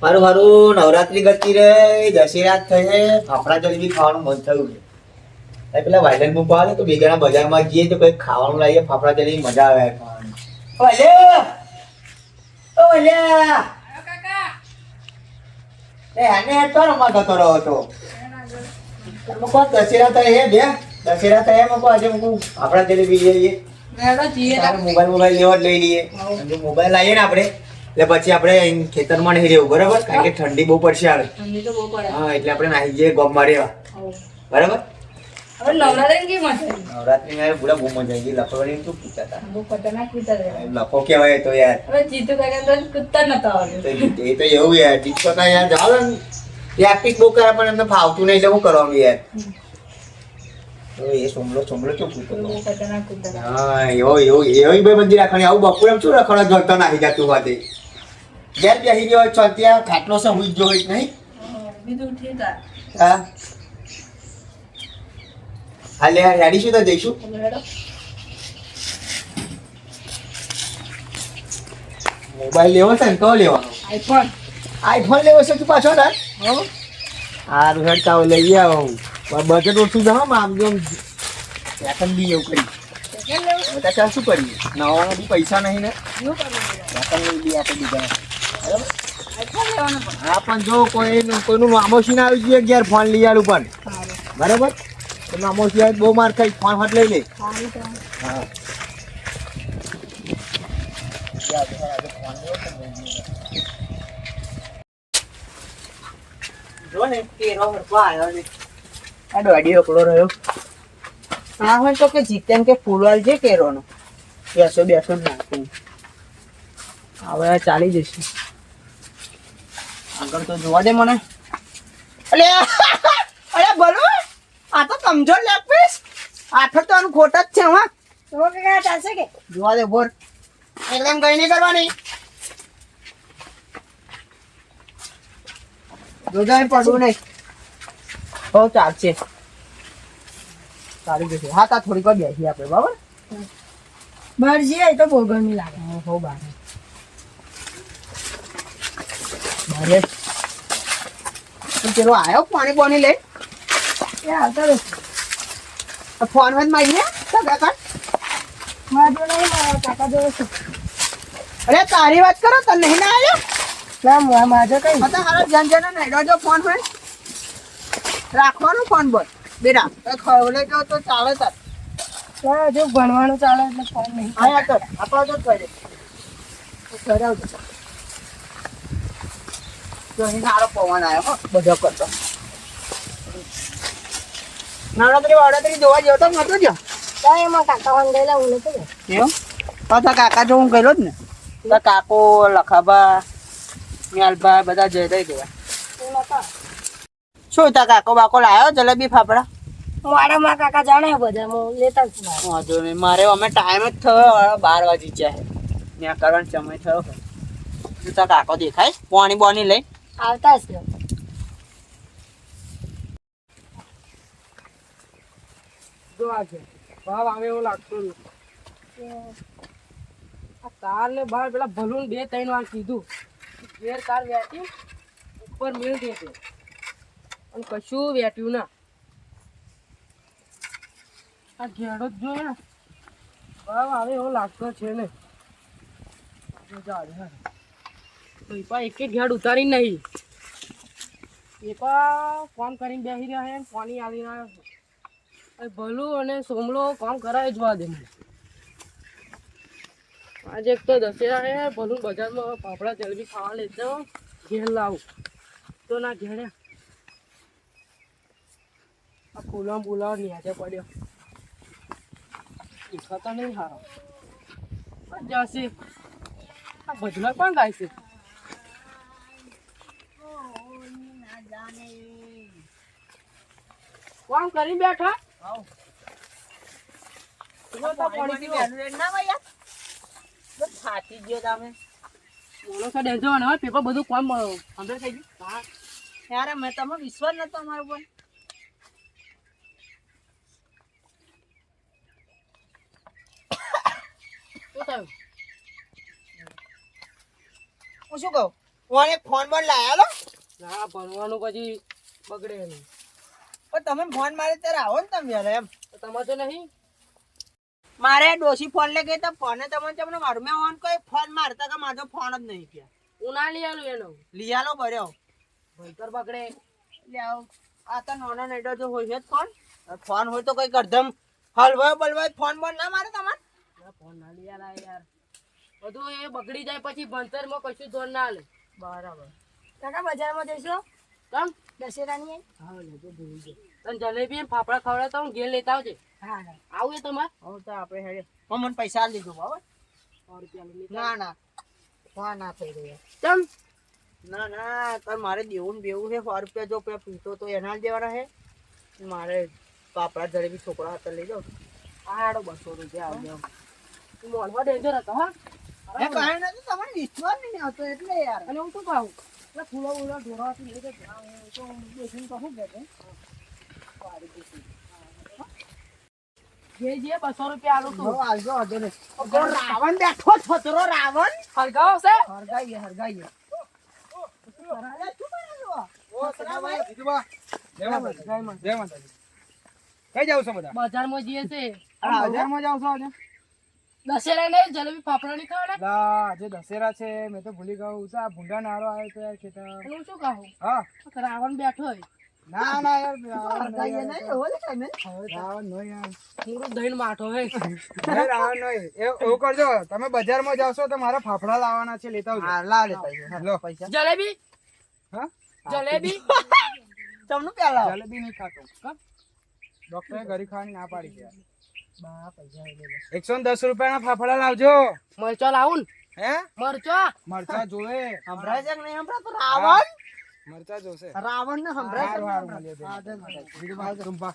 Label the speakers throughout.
Speaker 1: મારું મારું નવરાત્રી ગતી રે દશેરા થયે ફાફડા જલેબી ખાવાનું મન થયું છે. પેલા વાયલન મૂકવા આવે તો બે જણા બજારમાં જઈએ તો કંઈક ખાવાનું લાવીએ ફાફડા જલેબી મજા આવે ખાવાની. ઓલે ઓલે એ આને તો રમવા જતો રહ્યો હતો. મૂકો દશેરા થયે બે દશેરા થયે મૂકો આજે મૂકું ફાફડા જલેબી લઈએ. મોબાઈલ લેવા જ લઈ લઈએ. મોબાઈલ લાવીએ ને આપણે એટલે પછી આપણે ખેતરમાં નહીં રહેવું બરાબર, કારણ કે ઠંડી બહુ પડશે આવે. હા એટલે આપણે નાહી જઈએ ગોમમાં રહેવા બરાબર. નવરાત્રી માં પૂરા બહુ મજા આવી ગઈ. લખવાની શું પૂછતા હતા લખો કેવાય તો યાર એ તો એવું યાર ટીચર યાર જાવ ને પ્રેક્ટિસ બહુ કરે પણ એમને ફાવતું નહીં એટલે શું કરવાનું યાર. એ સોમલો શું પૂછતો હા એવી ભાઈ બંધી રાખવાની. આવું બપોરે એમ શું રખડવા જોડતા નાખી જતું હોતી ઘેર બેસી ગયો છો ત્યાં ખાટલો છે હુઈ જો નહીં. હા હાલે હેડીશું તો જઈશું. મોબાઈલ લેવો છે ને તો લેવાનો આઈફોન લેવો છે તું પાછો ને. સારું હેડ તાવ લઈ આવો બજેટ ઓછું છે. હા આમ જો સેકન્ડ બી એવું કરી બધા શું કરીએ નવાના બી પૈસા નહીં ને સેકન્ડ બી આપણે બીજા બરાબર. હા પણ જો કોઈનું નામોશી ના આવી જોઈએ ઘેર ફોન લઈ આલું પણ બરાબર. તો નામોશી આવે બહુ માર ખાઈ ફોન હાથ લઈ લે. હા જો ને કેરો હરપા આવ્યો ને આ દોડી એકલો રહ્યો.
Speaker 2: હા હોય તો કે જીતેમ કે ફૂલવાલ છે કેરોનો
Speaker 1: બેસો નાખું
Speaker 2: હવે ચાલી જશે.
Speaker 1: આગળ તો જોવા દે મને.
Speaker 2: અલે અરે બોલો આ તો કમજોર લેગ પીસ આઠ તો આનું ખોટ જ છે. હા તો કે ચાલશે કે
Speaker 1: જોવા દે બોર
Speaker 2: એકદમ કઈ નહીં કરવાની. જોજા પડવું નહીં હો ચાલશે ચાલી જશે. હા તા થોડીક વાર બેસી આપણે બરાબર. બહાર જઈએ તો બહુ ગરમી લાગે. હો બહાર બારે પેલો આવ્યો પાણી પાણી લઈ એ આવતા રહેશે. ફોન માં મારીને કાકા કાકા જોડે. અરે તારી વાત કરો તને નહીં ના આવ્યો ના મારે કઈ હારા જન જન નાઈડો જો ફોન હોય રાખવાનો ફોન બોલ બેટા ખવલે જો તો ચાલે તાર જો ભણવાનું ચાલે એટલે ફોન નહીં. હા તો આપા તો કરે કરાવજો જો અહીં સારો પવન આવ્યો હો બધો કરતો. નવરાત્રી જોવા ગયો તો નતો જો એમાં કાકા વન ગયેલા હું નતો એવું પાછા કાકા જો હું ગયેલો જ ને તો કાકો લખાબા મ્યાલબા બધા જઈ રહી ગયા. શું તા કાકો બાકો લાવ્યો જલેબી ફાફડા મારામાં કાકા જાણે બધા લેતા વાંધો નહીં. મારે અમે ટાઈમ જ થયો 12 વાગી જાય ત્યાં કરવાનો સમય થયો. શું તા કાકો દેખાય પાણી બોની લઈ આવતા જ જો આજે ભાવ આવે એવું લાગતું તાર ને બહાર પેલા બલૂન 2-3 વાર કીધું ઘેર તાર વેટ્યું ઉપર મેળ દેશે અને કશું વેટ્યું ના. આ ઘેડો જ જોઈએ ને ભાવ આવે એવો લાગતો છે ને. એક ઘેડ ઉતારી નહીં એપા કામ કરીને બેસી રહ્યા છે પાણી આવી રહ્યા છે. ભલું અને સોમલો કામ કરાય જવા દે મને. આજે એક તો દશેરા છે ભલું બજારમાં ફાફડા જલેબી ખાવા લઈ જાઓ ઘેર લાવું તો ના ઘેડે આ ફૂલા બોલાવ ન્યાજે પડ્યો દેખાતા નહીં સારો જશે. આ ભજલા કોણ ગાય છે કોણ કરી બેઠા થાકી ગયો તમે બોલો છો ડેન્જો ને પેપર બધું કોમ અંદર થઈ ગયું. હા યાર મેં તમે વિશ્વાસ નતો અમારો પર. શું થયું હું શું કહું
Speaker 1: ઓને ફોન બોન લાયા લો
Speaker 2: ના ભણવાનું પછી બગડે નહીં.
Speaker 1: પણ તમે ફોન મારે ત્યારે આવો ને તમે યાર એમ
Speaker 2: તો તમારે તો નહીં.
Speaker 1: મારે ડોશી ફોન લે ગઈ તો ફોને તમને મારું મેં ઓન કોઈ ફોન મારતા કે મારો ફોન જ નહીં કે
Speaker 2: ઉના લઈ આલું એનો
Speaker 1: લિયાલો ભર્યો
Speaker 2: ભણતર બગડે.
Speaker 1: એટલે આ તો નાનો નેડો જો હોય છે જ ફોન હોય તો કઈ કરધમ હલવાય બલવાય ફોન બોન ના મારે તમારે
Speaker 2: ના ફોન ના લઈ આલા યાર. બધું એ બગડી જાય પછી ભણતરમાં કશું ધોન ના લે.
Speaker 1: બરાબર
Speaker 3: કાકા બજારમાં જઈશું
Speaker 2: કેમ?
Speaker 3: દશેરાની
Speaker 2: હા લેજો ભૂલી ગયો. તને જલેબી ને ફાફડા ખવડાવતા હું ઘેર લેતા આવજે.
Speaker 3: હા હા
Speaker 2: આવું એ તમારે
Speaker 1: હવે તો આપણે હેડે મને પૈસા આલી દીધું બાબા
Speaker 2: 100 રૂપિયા લઈ
Speaker 1: ના ના ફોન ના થઈ રહ્યા
Speaker 2: કેમ?
Speaker 1: ના ના તાર મારે દેવું ને બેવું છે 100 રૂપિયા જો પેલા પીતો તો એના જ દેવાના છે મારે પાપડા જલેબી છોકરા હાથે લઈ જાઉં
Speaker 2: આડો 200 રૂપિયા આવજો. તું મોલવા ડેન્જર હતો હા.
Speaker 1: એ કાંઈ નથી તમારે વિશ્વાસ નહીં આવતો એટલે યાર
Speaker 2: અને હું શું કહું એટલે ફૂલો ફૂલો ઢોળાથી લઈ જતો તો બેસીને કહું કે જે 200 રૂપિયા આલું તું.
Speaker 1: હવે આવજો વાંધો નહીં. પેલો રાવણ બેઠો છોતરો રાવણ
Speaker 2: હરગાવ છે
Speaker 1: હરગાઈએ હરગાઈએ
Speaker 4: કઈ જાવ છો બધા
Speaker 2: બજારમાં જઈએ છે.
Speaker 4: બજારમાં જાવ છો આજે
Speaker 2: દશેરા ને જલેબી ફાફડા નહીં ખાવાના.
Speaker 4: આજે દશેરા છે મેં તો ભૂલી ગયો તો આ ભૂંડા નારો આવ્યો તો યાર ખેતર
Speaker 2: અને હું શું કહું
Speaker 4: હા
Speaker 2: રાવણ બેઠો હોય
Speaker 4: ના ના યાર
Speaker 1: હરગાઈએ નહીં એવો દેખાય ને
Speaker 4: રાવણ નો યાર
Speaker 2: પૂરું દહીં માઠો હોય.
Speaker 4: નહીં, રાવણ નો એવું કરજો તમે બજારમાં જાવ છો તો મારા ફાફડા લાવવાના છે લેતા આવજો
Speaker 1: હા લાવ લેતા આવીએ.
Speaker 4: લો
Speaker 1: પૈસા
Speaker 2: જલેબી
Speaker 4: હા
Speaker 2: જલેબી
Speaker 1: તમને પેલા
Speaker 4: જલેબી નહીં ખાતો ડોક્ટરે ઘરે ખાવાની ના પાડી છે યાર.
Speaker 1: બા પૈસા લઈ લે
Speaker 4: 110 રૂપિયાના ફાફડા લાવજો
Speaker 2: મરચો લાવું ને
Speaker 4: હે
Speaker 2: મરચો.
Speaker 4: મરચા જોવે
Speaker 1: સંભળાય છે કે નહીં સંભળાતો રાવણ
Speaker 4: મરચા જોશે
Speaker 1: રાવણ ને સંભળાય છે
Speaker 4: હારું,
Speaker 1: ને?
Speaker 4: મળીએ બે.
Speaker 1: હા, દે મને.
Speaker 4: તુંપા.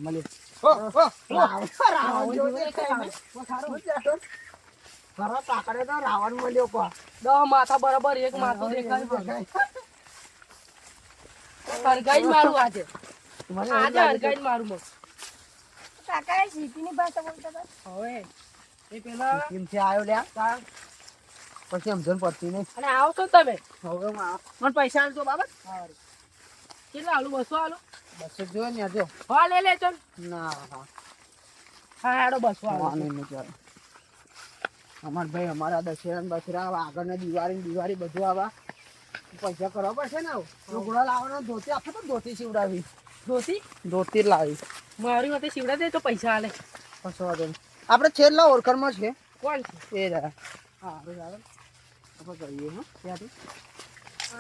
Speaker 1: મળીએ.
Speaker 4: ઓ
Speaker 1: રાવણ જેવો દેખાય ને? ખરા કાકડે તો રાવણ મળ્યો કો
Speaker 2: દહ માથા બરાબર એક માથું દેખાય હરગાઈ જ મારું આજે આજે હરગાઈ જ મારું મગ.
Speaker 3: કાકા એ સિટીની ભાષા બોલતા હતા
Speaker 2: હવે એ પેલા
Speaker 1: કેમથી આવ્યો લ્યા પછી સમજણ પડતી નહીં
Speaker 2: અને આવો છો તમે
Speaker 1: હવે મને પૈસા આલજો બાબા
Speaker 2: કેટલા આલુ 200 આલુ
Speaker 1: બસ જો ને જો
Speaker 2: હા લે લે ચલ
Speaker 1: ના હા
Speaker 2: હા હેડો 200 આલુ
Speaker 1: વાણી નહીં ચાલે. અમાર ભાઈ અમારા દશેરા બસરા આગળના દિવાળી બધું આવા પૈસા કરવા પડશે ને લુગડા લાવવાનો ધોતી આપણે તો ધોતી સીવડાવી ધોતી લાવી
Speaker 2: મારી માટે સીવડા દે તો પૈસા આલે.
Speaker 1: કશો વાંધો નહીં. આપણે છેલ્લા ઓળખણમાં છે
Speaker 2: કોણ છે?
Speaker 1: એ રહ્યા હા બરાબર આપણે કરીએ હા ત્યાંથી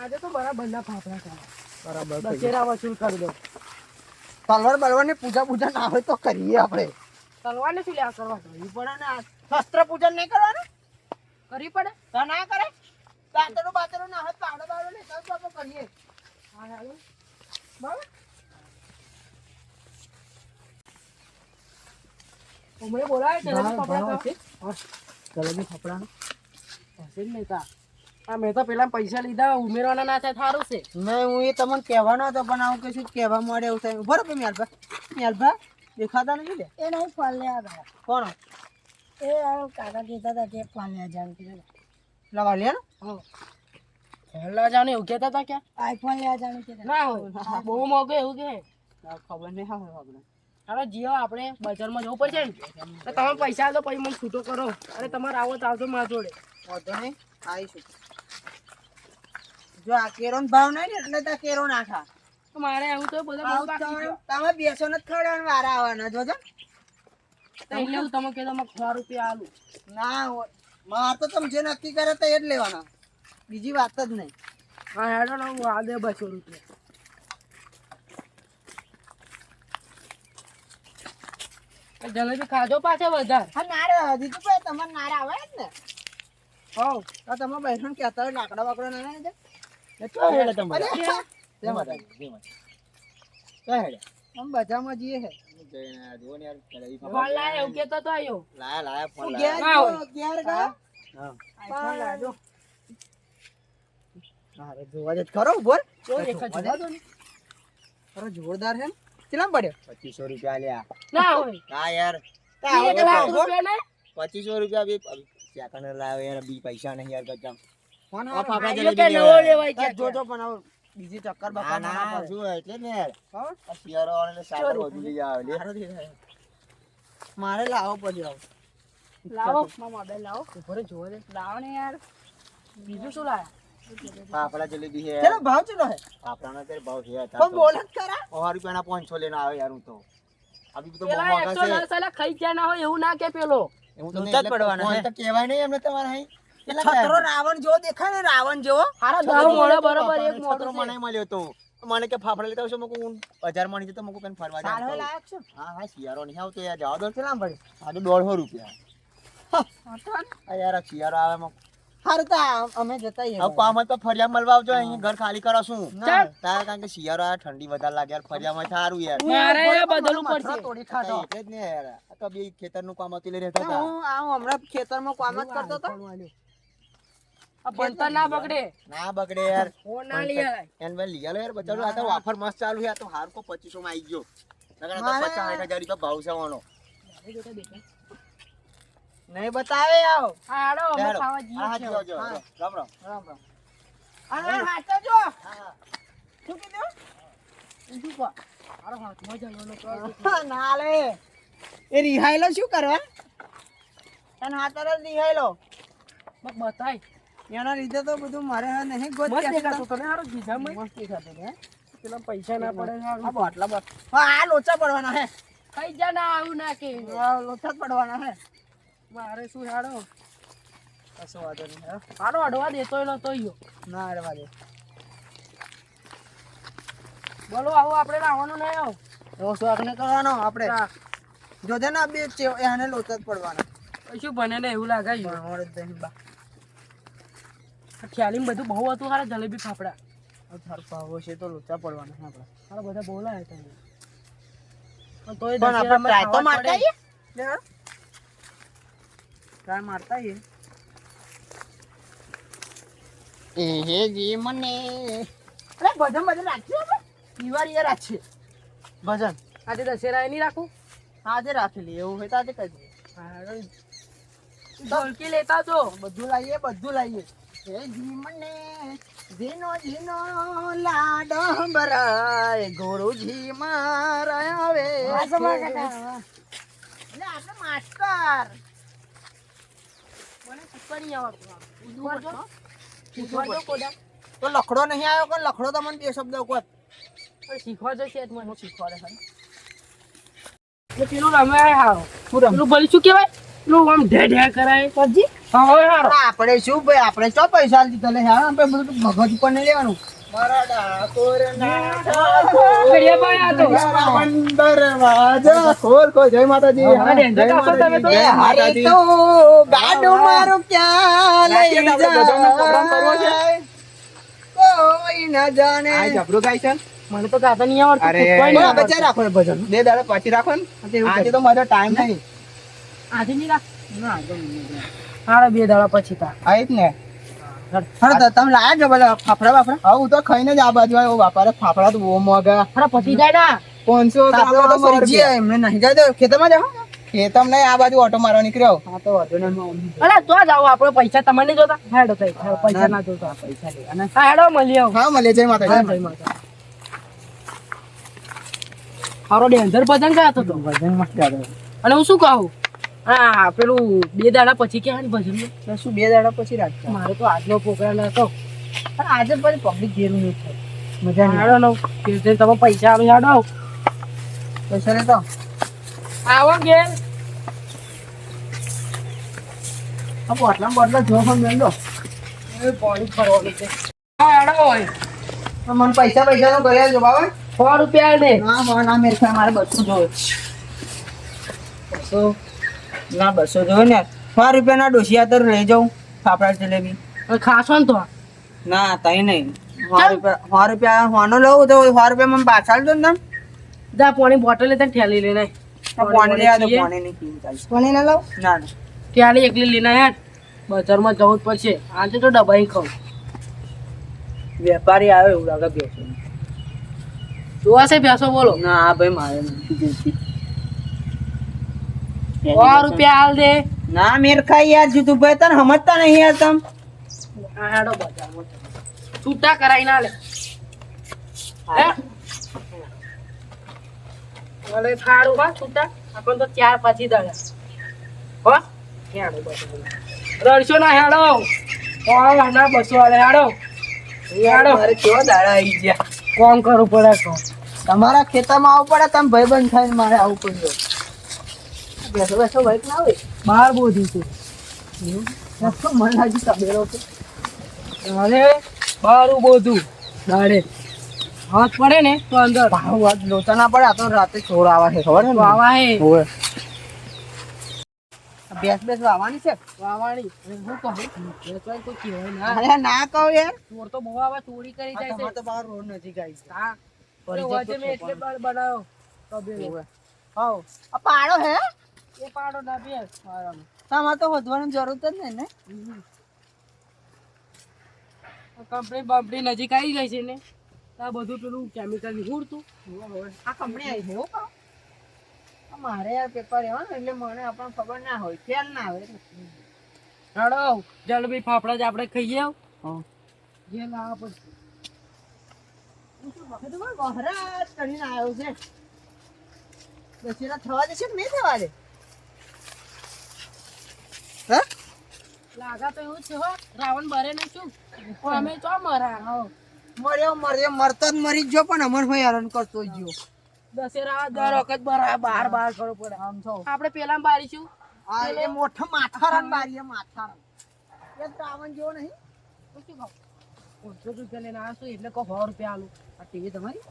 Speaker 2: આજે તો બરાબર ના ફાફડા ખાવા.
Speaker 1: બરાબર
Speaker 2: દશેરા વસૂલ કરી દો.
Speaker 1: તલવાર બલવારની પૂજા ના હોય તો કરીએ આપણે
Speaker 2: તલવાર ને શું લ્યા કરવા
Speaker 1: કરવી પડે ને શસ્ત્ર પૂજન નહીં કરવાનું
Speaker 2: કરવી પડે.
Speaker 1: તો ના કરે દાંતરો બાતરો ના હોય પાવડો બાવડો નહીં તો આપણે કરીએ
Speaker 2: હા હેડો
Speaker 1: બરાબર
Speaker 2: હમણે બોલાય જલેબી ફાફડા ખાવા.
Speaker 1: જલેબી ફાફડાનું
Speaker 2: હશે જ નહીં તા. આ મેં તો પેલા પૈસા લીધા ઉમેરવાના ના થાય સારું છે.
Speaker 1: નહીં હું એ તમને કહેવાનો હતો પણ આવું કશું કહેવા મળે એવું થાય બરાબર મ્યાલભા દેખાતા નથી લે
Speaker 3: એ નહીં ફોન લેવા ગયા
Speaker 1: કોણ
Speaker 3: એ આ કાકા કહેતા હતા કે ફોન લેવા જવાનું કીધું
Speaker 1: લવા લે ને
Speaker 2: હેલા જાને એવું કહેતા હતા ક્યાં
Speaker 3: આઈફોન લેવા જવાનું કીધું
Speaker 2: ના હોય બહુ મોંઘું એવું કે
Speaker 1: ખબર નહીં હા આપણે
Speaker 2: હવે જીઓ આપણે બજારમાં જવું પડશે ને તો તમે પૈસા આપો પછી મને છૂટો કરો અને તમારે આવો તો આવજો મારા જોડે.
Speaker 1: વાંધો નહીં આવીશું જો આ કેરોનો ભાવ નહીં ને એટલે તો કેરો નાખા
Speaker 2: તો મારે આવું તો બધા બહુ બાકી છે.
Speaker 1: તમે બેસો નથી ખવડાવવાનું વારા આવવાના જોજો
Speaker 2: તો એટલે હું તમે કહેતો મને 100 રૂપિયા આલું.
Speaker 1: ના હોય માર તો તમે જે નક્કી કરે તો એ જ લેવાના બીજી વાત જ નહીં
Speaker 2: હા હેડો ને હું આ દે 200 રૂપિયા. જલેબી ખાજો પાછા વધારે.
Speaker 1: હા નારે દીધું ભાઈ તમારે નારે આવે જ ને
Speaker 2: હોવ
Speaker 1: તો તમે બહેનો કહેતા હોય લાકડા વાકડા ના જાય અમે બજારમાં જઈએ છે
Speaker 2: ફોન લાય એવું કહેતો તો આયો.
Speaker 1: ઘેર
Speaker 2: ના હોય.
Speaker 1: જો, ઘેર ગયો આઈફોન લાવજો. અરે જોવા જ ખરો બોલ
Speaker 2: જો દેખા જોવા દો ને.
Speaker 1: અરે જોરદાર છે ને કેટલા પડ્યો
Speaker 5: 2500 રૂપિયા લ્યા
Speaker 2: ના હોય
Speaker 5: હા યાર
Speaker 2: 1 લાખ રૂપિયા ને
Speaker 5: 2500 રૂપિયા બી ચાકણ લાવે યાર બી પૈસા નહીં યાર ગજમ
Speaker 2: ફોન
Speaker 1: ઓ ફાફડા
Speaker 3: આઈલો
Speaker 1: જલેબી
Speaker 3: કે
Speaker 1: લેવા.
Speaker 3: નવો લેવાય છે
Speaker 2: જોજો પણ હવે બીજી ચક્કર
Speaker 1: ના
Speaker 2: બક્કર
Speaker 1: ના
Speaker 2: ના પડે.
Speaker 1: શું હોય એટલે ને યાર
Speaker 2: બરાબર?
Speaker 1: આ શિયાળો આવે એટલે સાકર વધુ લઈ આવે લે.
Speaker 2: મારે લાવવો પડ્યો હવે.
Speaker 3: લાવો મારા મોબાઈલ લાવો ઉભો રહી જોવો દે લાવો ને યાર બીજું શું લાયા
Speaker 1: ફાફડા જલેબી છે
Speaker 2: ચલો ભાવ ચલો હે
Speaker 1: ફાફડાનો અત્યારે ભાવ છે
Speaker 2: પણ બોલ જ ખરા.
Speaker 1: 100 રૂપિયાના 500 લઈને આવે યાર હું તો આવી તો બહુ
Speaker 3: પેલા
Speaker 1: મોંઘા
Speaker 3: 110
Speaker 1: છે
Speaker 3: સાલા ખાઈ ગયા ના હોય એવું ના કે પેલો
Speaker 1: એવું તો
Speaker 2: લૂંટા જ પડવાના
Speaker 1: કોઈ
Speaker 2: હે.
Speaker 1: તો કહેવાય નહીં એમને તમારે અહીં
Speaker 2: છતરો રાવણ જેવો દેખાય ને રાવણ જેવો.
Speaker 3: હારા દાવ મળે બરોબર એક
Speaker 1: છતરો
Speaker 3: મોટું
Speaker 1: મને મળ્યો તો મને કે ફાફડા લેતા આવશો મુકું બજારમાં નહીં જતો મુકું કઈ ફરવા
Speaker 2: સારો
Speaker 1: જાવ
Speaker 2: લાયક છે.
Speaker 1: હા હા શિયાળો નહીં આવતો યાર જવા દો
Speaker 2: કેટલા પડી?
Speaker 1: આ તો 150 રૂપિયા આ યાર આ શિયાળો આવે મુક
Speaker 2: હારું તો અમે જતા આવીએ.
Speaker 1: હવે કામ હોય તો ફરિયા મળવા આવજો અહીં ઘર ખાલી કરાશું
Speaker 2: ચાલ.
Speaker 1: તારે કારણ કે શિયાળો આવે ઠંડી વધારે લાગે યાર ફરિયામાં સારું યાર
Speaker 3: મારે એ
Speaker 2: બોલો,
Speaker 3: બદલવું
Speaker 2: મારો
Speaker 3: પડશે.
Speaker 2: મથરો તોડી ખાધો.
Speaker 1: એટલે જ ને યાર આ તો બે ખેતરનું કામ હતું એટલે રહેતા હતા
Speaker 2: હું હમણાં ખેતરમાં કામ જ કરતો હતો.
Speaker 3: આ ભણતર ના બગડે
Speaker 1: ના બગડે યાર
Speaker 3: ફોન ના લઈ આય
Speaker 1: એને ભાઈ લઈ આલો યાર બચારો આ તો ઓફર મસ્ત ચાલુ છે આ તો હાર કો 2500 માં આવી ગયો નકર આ તો
Speaker 2: મારે-
Speaker 1: 50,000 રૂપિયા ભાવ છે આનો
Speaker 2: નહીં બતાવે આવો.
Speaker 3: હા હાડો અમે
Speaker 1: હેડો.
Speaker 3: ખાવા
Speaker 1: હા
Speaker 3: જઈએ
Speaker 1: હા
Speaker 3: છીએ.
Speaker 1: જો જો રામ રામ
Speaker 2: રામ રામ. અને હાચો જો.
Speaker 1: હા
Speaker 2: શું કીધું?
Speaker 3: ઊંધું પા. હારો હાથમાં જલવાનો તો
Speaker 2: ના લે. એ રિહાયેલો શું કરવા? તને હાથર જ રિહાયેલો.
Speaker 3: મત બતાય
Speaker 2: એના લીધે તો બધું મારે હવે નહીં ગોત
Speaker 3: મસ્ત
Speaker 2: કે
Speaker 3: દેખાતો તને હારો દીધા મેં
Speaker 2: મસ્ત દેખાતું ને.
Speaker 3: પેલા પૈસા ના પડે
Speaker 2: આ
Speaker 3: હારું.
Speaker 2: બોટલા બોટ. હા આ લોચા પડવાના હે.
Speaker 3: ખાઈ જા ના આવું ના કે
Speaker 2: આ લોચા જ પડવાના હે.
Speaker 3: મારે શું હાડો
Speaker 2: કશો વાંધો નહીં હે.
Speaker 3: હાડો અડવા દેતો નતો યો
Speaker 2: ના અરે વાલે.
Speaker 3: બોલો આવું આપણે લાવવાનું નહીં આવ
Speaker 2: એવો શોખ ને કરવાનો આપણે.
Speaker 3: હા.
Speaker 2: જોજે ને આ બે એને લોચા જ પડવાના.
Speaker 3: શું બને ને એવું લાગે યો
Speaker 2: ભણવાનું જ નહીં બા.
Speaker 3: ખ્યાલીમાં બધું બહુ હતું હારા જલેબી ફાફડા
Speaker 2: આ તારું ભાવો છે તો લોચા પડવાના હે આપણે.
Speaker 3: હારા બધા બોલાય તમે પણ તોય
Speaker 2: પણ આપણે
Speaker 3: દશેરામાં
Speaker 2: ટ્રાય તો
Speaker 3: ખાવા
Speaker 2: મારતા
Speaker 3: પડે.
Speaker 2: આવીએ. ટ્રાય મારતા આવીએ. એ જી મને અરે ભજન ભજન રાખજો આપણે. દિવાળી એ રાખીએ ભજન.
Speaker 3: આજે દશેરા એ નહીં રાખું
Speaker 2: આજે રાખેલી એવું હોય તો આજે કરી દઈએ.
Speaker 3: ઢોલકી લેતા જો
Speaker 2: બધું લાવીએ બધું લાવીએ. હે જી મને ઝીનો ઝીનો લાડો ભરાય ગુરુજી મારા આવે એટલે આપણે માસ્ટર
Speaker 3: મને શીખવા નહીં આવડતું શીખવાડજો શીખવાડજો કોડા
Speaker 2: તો લખડો નહીં આવ્યો કે લખડો તો મને બે શબ્દ કોત
Speaker 3: પણ શીખવાડજો છે મને શીખવાડે ખરું એટલે પેલું રમે હારો પેલું ભલે શું કહેવાય પેલું આમ ઢે ઢે કરાય પબજી હા હવે હારો
Speaker 2: આપણે શું ભાઈ આપણે ચો પૈસા લીધા લે હા આપણે બધું મગજ ઉપર નહીં લેવાનું મારા ડાકોરના
Speaker 3: ઘડિયા ભાઈ આ તો
Speaker 1: દરવાજા ખોલ ખોલ જય માતાજી
Speaker 3: હા, ડેન્જર કાપો તમે તો.
Speaker 1: જય માતાજી.
Speaker 2: તો ગાડું મારું ક્યાં લઈ
Speaker 1: આપણે ભજનનો પ્રોગ્રામ કરવો છે?
Speaker 2: જાય કોઈ ન જાણે
Speaker 1: આ જબરું ગાય છે
Speaker 3: મને તો ગાતા નહીં આવડતું
Speaker 1: અરે,
Speaker 3: શીખવાય નહીં
Speaker 2: બરાબર,
Speaker 3: આવડતું.
Speaker 2: ચાલ રાખો એ ભજન
Speaker 1: બે દાડા પછી રાખો ને આજે તો મારો ટાઈમ નહીં
Speaker 3: આજે નહીં રાખ હારો બે દાડા પછી તા
Speaker 1: આ જ ને
Speaker 2: હા તો તમે લાયા છો બધા ફાફડા બાફડા
Speaker 1: હા હું તો ખાઈને જ આ બાજુ આવ્યો બાપારે ફાફડા તો બહુ મોંઘા
Speaker 3: હારા પછી જાય ના
Speaker 1: 500
Speaker 2: ફાફડા તો મરી ગયા એમને નહીં જાય તો ખેતરમાં જાઓ
Speaker 1: ખેતમ નહીં આ બાજુ ઓટો મારવા નીકળ્યો
Speaker 2: હા તો વાંધો નહીં
Speaker 3: અરે તો જાવ આપણે પૈસા તમને નહીં જોતા હેડો તઈ હેડો, પૈસા ના જોતા
Speaker 2: પૈસા લે અને
Speaker 3: હા હેડો મળી આવો
Speaker 1: હા મળીએ જય
Speaker 3: હા,
Speaker 1: માતાજી
Speaker 3: જય માતા. હારો ડેન્જર ભજન ગાતો તો
Speaker 2: ભજન મસ્ત ગાતો
Speaker 3: અને હું શું કહું હા પેલું બે દાડા પછી કે ભજન
Speaker 2: તો શું બે દાડા પછી રાખતા
Speaker 3: મારે તો આજનો પ્રોગ્રામ હતો
Speaker 2: પણ આજે પછી પબ્લિક ઘેરું નહીં થાય મજા નહીં
Speaker 3: હેડો નો તમે પૈસા આલો હેડો
Speaker 2: પૈસા લેતો
Speaker 3: આવો ઘેર
Speaker 2: આ બોટલા જો પણ મેંડો
Speaker 3: એ પાણી ફરવાનું છે હા હેડો હોય
Speaker 2: મને પૈસા નું કર્યા જો બાબા
Speaker 3: 100 રૂપિયા દે
Speaker 2: ના મેરે ખાય મારે 200 જોવે 200 ના 200 જોવે ને 100 રૂપિયાના ડોસિયા તો લઈ જાઉં ફાફડા જલેબી
Speaker 3: હવે ખાશો ને તો
Speaker 2: ના તઈ નહીં 100 રૂપિયા હોનો લઉં તો 100 રૂપિયા મને પાછા આલજો ને તમે
Speaker 3: જા પાણી બોટલ લેતા ઠેલી લઈને
Speaker 2: પાણી લેવા દો પાણી નહીં પીવું ચાલશે પાણી ના લાવ ના ના
Speaker 3: ઠેલી એકલી લઈને હેડ બજારમાં જવું જ પડશે આજે તો ડબાઈ ખાઉં
Speaker 2: વેપારી આવે એવું લાગે બેસો
Speaker 3: જોવા છે ભેંસો બોલો
Speaker 2: ના આ ભાઈ મારે નથી
Speaker 3: 100 રૂપિયા હાલ દે
Speaker 2: ના મેર ખાઈ યાર જીતુભાઈ તને સમજતા નહીં યાર તમ
Speaker 3: આ હેડો બજારમાં છૂટા કરાઈ ના લે હે ઓલે થાળું બા છૂટા આપણ તો 4-5 દાડા હો હેડો બજારમાં રડશો ના હેડો કોણ ના બસો વાળે હેડો હેડો
Speaker 2: મારે કેવા દાડા આવી ગયા
Speaker 3: કોમ કરવું પડે તો
Speaker 2: તમારા ખેતરમાં આવવું પડે તમે ભાઈબંધ થઈને મારે આવું પડ્યું બેસો બેસો ભાઈ ના હોય
Speaker 3: બહાર બોધી છે
Speaker 2: મને લાગી તબેલો છે
Speaker 3: અરે બારું બધું દાડે હાથ પડે ને તો અંદર
Speaker 2: ભાવ વાત લોચા ના પડે આ તો રાતે ચોર આવા છે ખબર છે ને
Speaker 3: વાવા હે
Speaker 2: હોવે બેસ વાવાની છે
Speaker 3: વાવાણી અને હું કહું વેચવાય કોઈ કહેવાય ના
Speaker 2: અરે ના કહો યાર
Speaker 3: ચોર તો બહુ આવે ચોરી કરી જાય છે
Speaker 2: તમારે તો બહાર રોડ નજીક આવી છે
Speaker 3: હા વચ્ચે મેં એટલે બાર બનાવ્યો તબેલો
Speaker 2: હાઉ આ પાડો હે
Speaker 3: એ પાડો ના બે પાડો
Speaker 2: તમારે તો વધવાની જરૂર જ નહીં ને
Speaker 3: કંપની નજીક આવી ગઈ છે ને આ બધું પેલું કેમિકલ નીકળતું
Speaker 2: આ કંપની આવી છે હો કા મારે યાર પેપર એવા ને એટલે મને આપણને ખબર ના હોય ખ્યાલ ના આવે
Speaker 3: હેડો જલેબી ફાફડા જ આપણે ખાઈએ
Speaker 2: હા
Speaker 3: જે લાવવા પડશે
Speaker 2: વહરાજ કરીને આવ્યો છે દશેરા થવા દેશે કે નહીં થવા દે હા
Speaker 3: લાગા તો એવું છે હો રાવણ બરે નહીં શું પણ અમે ચો મરા
Speaker 2: મર્યો મરતો જ મરી જ ગયો પણ અમર ભાઈ હેરાન કરતો જ ગયો
Speaker 3: દશેરા દર વખત બરા બાર કરવું પડે
Speaker 2: આમ છો
Speaker 3: આપણે પેલા બારીશું
Speaker 2: આ એ મોટો માથારાન બારી માથારાન એ રાવણ જેવો નહીં
Speaker 3: શું કહું 500 રૂપિયા લઈને આવશું એટલે કહો 100 રૂપિયા આલું
Speaker 2: આ ટીવી તમારી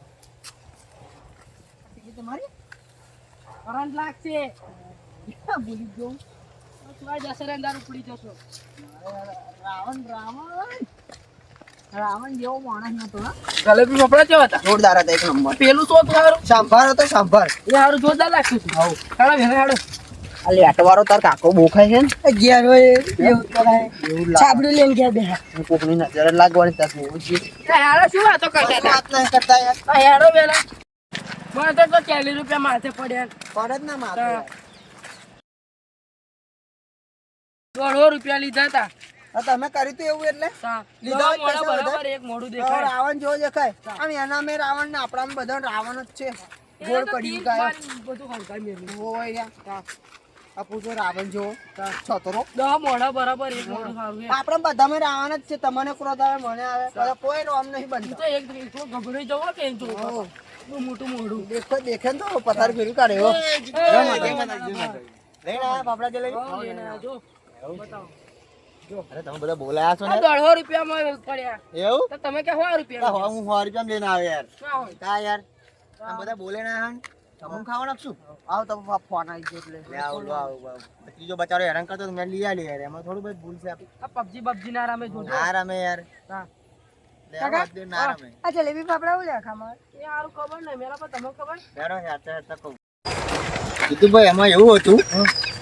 Speaker 2: ટીવી તમારી
Speaker 3: કરંટ લાગશે
Speaker 2: ભૂલી ગયો
Speaker 3: દશેરા અંદર ઉપડી જશો
Speaker 2: રાવણ જેવો માણસ નતો હા
Speaker 3: જલેબી ફાફડા કેવા હતા
Speaker 2: જોરદાર હતા એક નંબર
Speaker 3: પેલું શું હતું હારું
Speaker 2: સાંભાર હતો સાંભાર
Speaker 3: એ હારું જોરદાર લાગતું હતું હાલો ભેગા હાડો
Speaker 2: આ લેટવાળો તાર કાકો બોખાય છે ને ગયા હોય એવું કરાય એવું
Speaker 3: છાબડું લઈને ગયા બે
Speaker 2: કોકની નજર લાગવાની તાર બહુ છે
Speaker 3: હાડો શું વાતો કરતા હતા
Speaker 2: વાત નહીં કરતા યાર
Speaker 3: હાડો વેલા મને તો 40 રૂપિયા માથે પડ્યા
Speaker 2: ફરજ ના મારે
Speaker 3: 100 રૂપિયા લીધા હતા
Speaker 2: તમે કર્યું તું એવું એટલે લીધા
Speaker 3: લીધા
Speaker 2: હોય પૈસા
Speaker 3: બરાબર
Speaker 2: બધા?
Speaker 3: એક મોઢું
Speaker 2: તો
Speaker 3: દેખાય
Speaker 2: રાવણ જેવો દેખાય આમ એના મેં રાવણ ને આપણા બધા રાવણ જ છે ગોળ કર્યું ગાય
Speaker 3: બધું હલકાઈ મેલ્યું
Speaker 2: હોય યાર આ પૂછો રાવણ જેવો છતરો
Speaker 3: 10 મોઢા બરાબર એક મોઢું સારું છે
Speaker 2: આપણે બધામાં રાવણ જ છે તમને ક્રોધ આવે મને આવે બધા કોઈ રોમ નહીં
Speaker 3: તું
Speaker 2: બનતો
Speaker 3: તો એક ગભરાઈ જવો કે એમ જોવું
Speaker 2: ઓહો.
Speaker 3: એટલું મોટું મોઢું
Speaker 2: દેખે ને તો પથાર ફેરી કાઢે હો
Speaker 1: લઈને આયા પાપડા જલેબી
Speaker 3: લઈને આવજો. બતાવો
Speaker 1: અરે તમે બધા બોલાયા છો ને
Speaker 3: 150 રૂપિયામાં પડ્યા
Speaker 1: એવું
Speaker 3: તો તમે કે 100 રૂપિયા
Speaker 1: હું 100 રૂપિયા લઈને આવ્યો યાર
Speaker 3: ના હોય
Speaker 1: કા યાર તમે બધા બોલે ના હન તમે ખાવાનું આપશું
Speaker 2: આવ તો ફોન આવી ગયો એટલે
Speaker 1: લે આવ ત્રીજો બચારો હેરાન કરતો તો મેં લઈ આલી યાર એમાં થોડું બહુ ભૂલ છે આપી
Speaker 3: આ પબજી ના રામે જોજો
Speaker 1: ના રમે યાર
Speaker 3: હા
Speaker 1: લે આવો દે ના રમે
Speaker 2: આ જલેબી ફાફડા ઉલ્યા ખામાં
Speaker 3: એ હારું ખબર નહીં મેરા પર તમને ખબર
Speaker 1: યાર યાર કહું જીતુભાઈ એમાં એવું હતું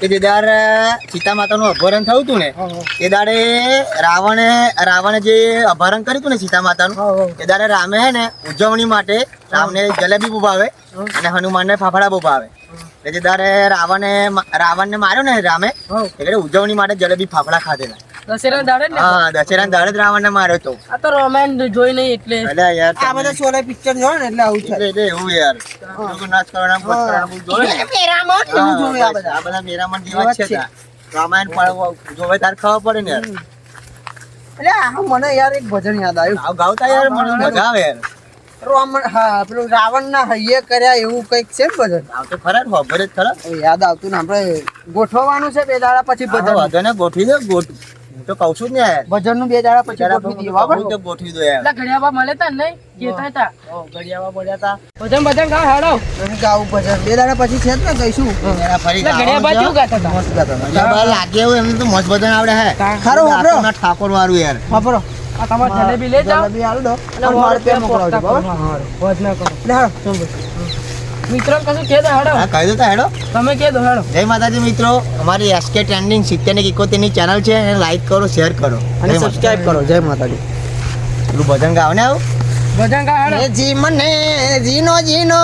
Speaker 1: કે જે દાર સીતા માતાનું અપહરણ થયું હતું ને એ દાડે રાવણે જે અપહરણ કર્યું હતું ને સીતા માતાનું એ દાડે રામે હે ને ઉજવણી માટે રામને જલેબી બોભાવે અને હનુમાનને ફાફડા બોભાવે એટલે જે દાડે રાવણને માર્યો ને રામે એટલે ઉજવણી માટે જલેબી ફાફડા ખાધેલા
Speaker 3: દશેરા દાડે ને
Speaker 1: હા દશેરાના દાડે જ રાવણને માર્યો તો
Speaker 3: આ તો રોમાન જોઈ નહીં એટલે
Speaker 1: એટલે યાર
Speaker 2: આ બધા સોલે પિક્ચર જોવે ને એટલે આવું છે
Speaker 1: એટલે એવું યાર લોકો નાચ કરવાના ભોજ કરવાના બધું જોવે ને
Speaker 2: મેરામણ એવું જોવે આ બધા
Speaker 1: આ બધા મેરામણ જેવા જ છે તા. રામાયણ પણ જોવે તાર ખબર પડે ને યાર
Speaker 2: એટલે આ મને યાર એક ભજન યાદ આવ્યું
Speaker 1: આવ ગાવતા યાર મને મજા આવે યાર
Speaker 2: હા પેલું રાવણ ના હૈયે કર્યા એવું કઈક છે ને ભજન
Speaker 1: આવ તો ખરા ખબર જ ખરા
Speaker 2: એ યાદ આવતું ને આપણે ગોઠવવાનું છે 2 દાડા પછી
Speaker 1: ભજન
Speaker 2: ભજન
Speaker 1: વાંધો ને ગોઠવી દો હું તો કહું છું જ ને યાર
Speaker 2: ભજન નું 2 દાડા પછી ગોઠવી દઈએ બરાબર
Speaker 1: હું તો ગોઠવી દો યાર
Speaker 3: એટલે ઘડિયાવા મળે તા નહીં કેતા હતા
Speaker 2: ઘડિયાવા બોલ્યા તા
Speaker 3: ભજન ગા હાડો
Speaker 2: એમ ગાવું ભજન 2 દાડા પછી છે જ ને કહીશું
Speaker 1: યાર ફરી
Speaker 3: એટલે ઘડિયાવા કેવું ગાતા હતા
Speaker 2: મસ્ત ગાતા હતા.
Speaker 1: મજા બહાર લાગે એવું એમને તો મસ્ત ભજન આવડે હે
Speaker 2: ખરું વાપરો
Speaker 1: આપણા ઠાકોર વાળું યાર
Speaker 2: વાપરો
Speaker 3: આ તમારે જલેબી લઈ જાઓ
Speaker 2: જલેબી આલ દો
Speaker 3: અને
Speaker 2: અને મારે પે મોકલાવજો બરાબર
Speaker 3: ભજ ના કરો
Speaker 2: લે હાલો
Speaker 3: મિત્રો કશું કે દો હાડો
Speaker 1: હા કહી દો તા હેડો
Speaker 3: તમે કે દો હાડો
Speaker 1: જય માતાજી મિત્રો અમારી એસકે ટ્રેન્ડિંગ 70 ની ચેનલ છે એને લાઈક કરો શેર કરો
Speaker 2: અને સબસ્ક્રાઇબ કરો જય માતાજી
Speaker 1: પેલું ભજન ગાવ ને આવું
Speaker 3: ભજન ગા હાડો
Speaker 2: એ જી મને જીનો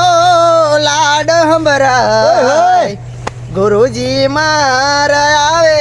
Speaker 2: લાડ હંભરાય ગુરુજી મારા આવે